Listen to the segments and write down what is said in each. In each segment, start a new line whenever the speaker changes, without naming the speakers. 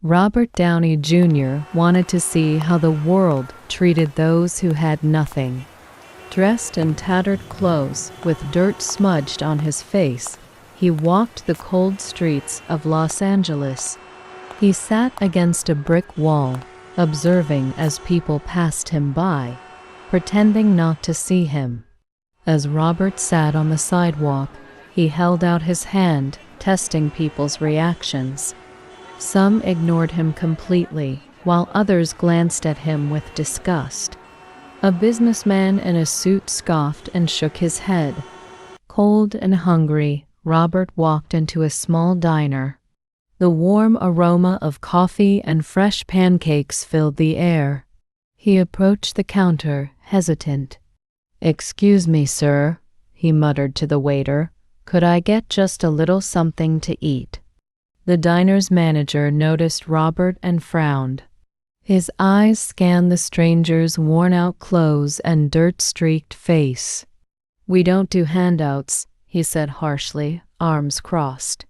Robert Downey Jr. wanted to see how the world treated those who had nothing. Dressed in tattered clothes with dirt smudged on his face, he walked the cold streets of Los Angeles. He sat against a brick wall, observing as people passed him by, pretending not to see him. As Robert sat on the sidewalk, he held out his hand, testing people's reactions. Some ignored him completely, while others glanced at him with disgust. A businessman in a suit scoffed and shook his head. Cold and hungry, Robert walked into a small diner. The warm aroma of coffee and fresh pancakes filled the air. He approached the counter, hesitant. "Excuse me, sir," he muttered to the waiter. "Could I get just a little something to eat?" The diner's manager noticed Robert and frowned. His eyes scanned the stranger's worn-out clothes and dirt-streaked face. "We don't do handouts," he said harshly, arms crossed.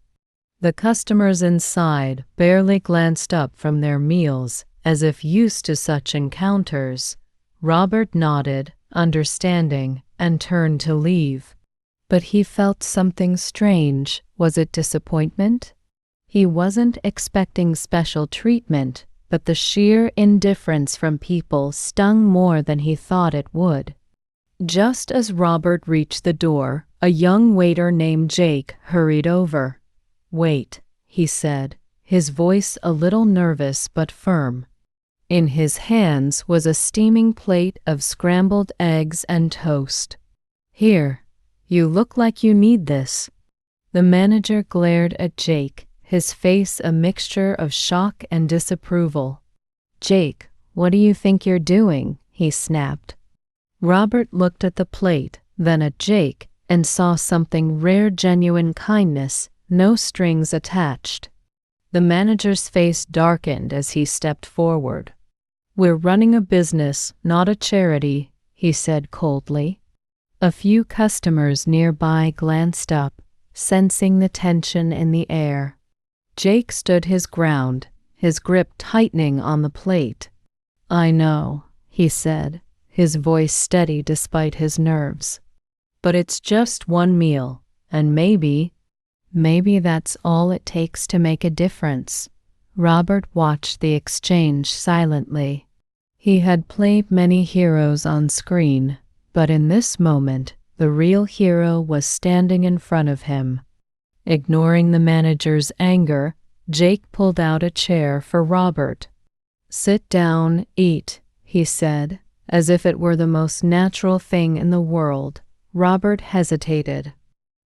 The customers inside barely glanced up from their meals, as if used to such encounters. Robert nodded, understanding, and turned to leave. But he felt something strange. Was it disappointment? He wasn't expecting special treatment, but the sheer indifference from people stung more than he thought it would. Just as Robert reached the door, a young waiter named Jake hurried over. "Wait," he said, his voice a little nervous but firm. In his hands was a steaming plate of scrambled eggs and toast. "Here, you look like you need this." The manager glared at Jake, his face a mixture of shock and disapproval. "Jake, what do you think you're doing?" he snapped. Robert looked at the plate, then at Jake, and saw something rare, genuine kindness, no strings attached. The manager's face darkened as he stepped forward. "We're running a business, not a charity," he said coldly. A few customers nearby glanced up, sensing the tension in the air. Jake stood his ground, his grip tightening on the plate. "I know," he said, his voice steady despite his nerves. "But it's just one meal, and maybe that's all it takes to make a difference." Robert watched the exchange silently. He had played many heroes on screen, but in this moment, the real hero was standing in front of him. Ignoring the manager's anger, Jake pulled out a chair for Robert. "Sit down, eat," he said, as if it were the most natural thing in the world. Robert hesitated.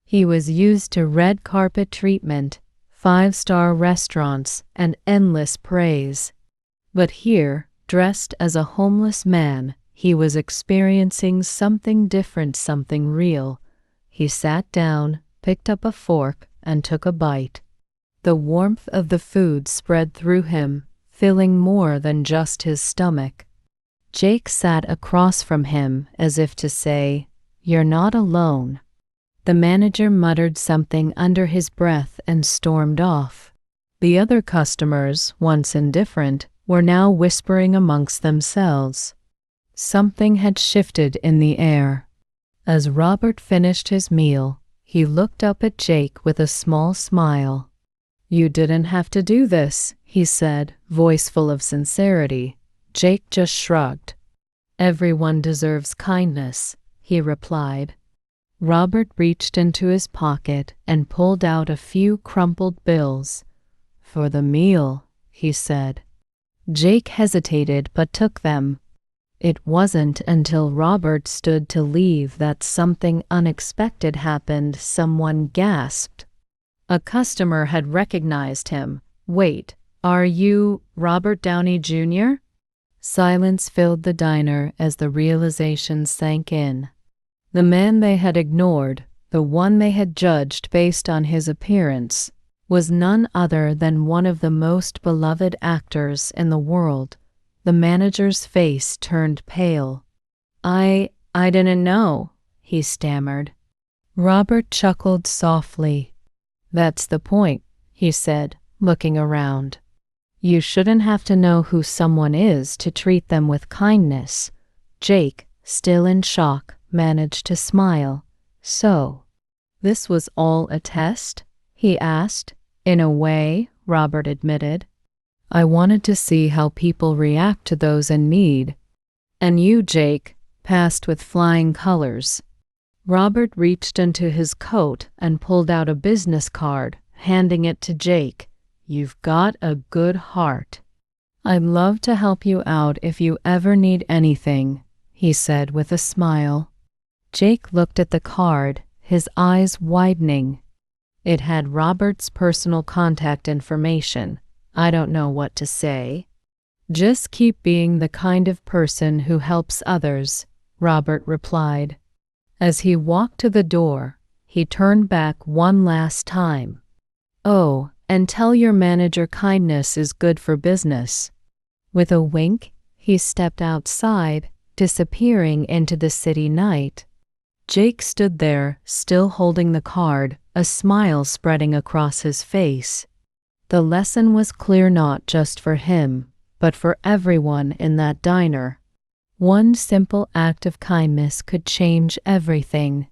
He was used to red carpet treatment, 5-star restaurants, and endless praise. But here, dressed as a homeless man, he was experiencing something different, something real. He sat down, picked up a fork, and took a bite. The warmth of the food spread through him, filling more than just his stomach. Jake sat across from him as if to say, "You're not alone." The manager muttered something under his breath and stormed off. The other customers, once indifferent, were now whispering amongst themselves. Something had shifted in the air. As Robert finished his meal, he looked up at Jake with a small smile. "You didn't have to do this," he said, voice full of sincerity. Jake just shrugged. "Everyone deserves kindness," he replied. Robert reached into his pocket and pulled out a few crumpled bills. "For the meal," he said. Jake hesitated but took them. It wasn't until Robert stood to leave that something unexpected happened. Someone gasped. A customer had recognized him. "Wait, are you Robert Downey Jr.?" Silence filled the diner as the realization sank in. The man they had ignored, the one they had judged based on his appearance, was none other than one of the most beloved actors in the world. The manager's face turned pale. I didn't know," he stammered. Robert chuckled softly. "That's the point," he said, looking around. You shouldn't have to know who someone is to treat them with kindness. Jake, still in shock, managed to smile. So, this was all a test? He asked. In a way, Robert admitted. I wanted to see how people react to those in need. And you, Jake, passed with flying colors. Robert reached into his coat and pulled out a business card, handing it to Jake. You've got a good heart. I'd love to help you out if you ever need anything, he said with a smile. Jake looked at the card, his eyes widening. It had Robert's personal contact information. I don't know what to say. Just keep being the kind of person who helps others, Robert replied. As he walked to the door, he turned back one last time. Oh, and tell your manager kindness is good for business. With a wink, he stepped outside, disappearing into the city night. Jake stood there, still holding the card, a smile spreading across his face. The lesson was clear not just for him, but for everyone in that diner. One simple act of kindness could change everything.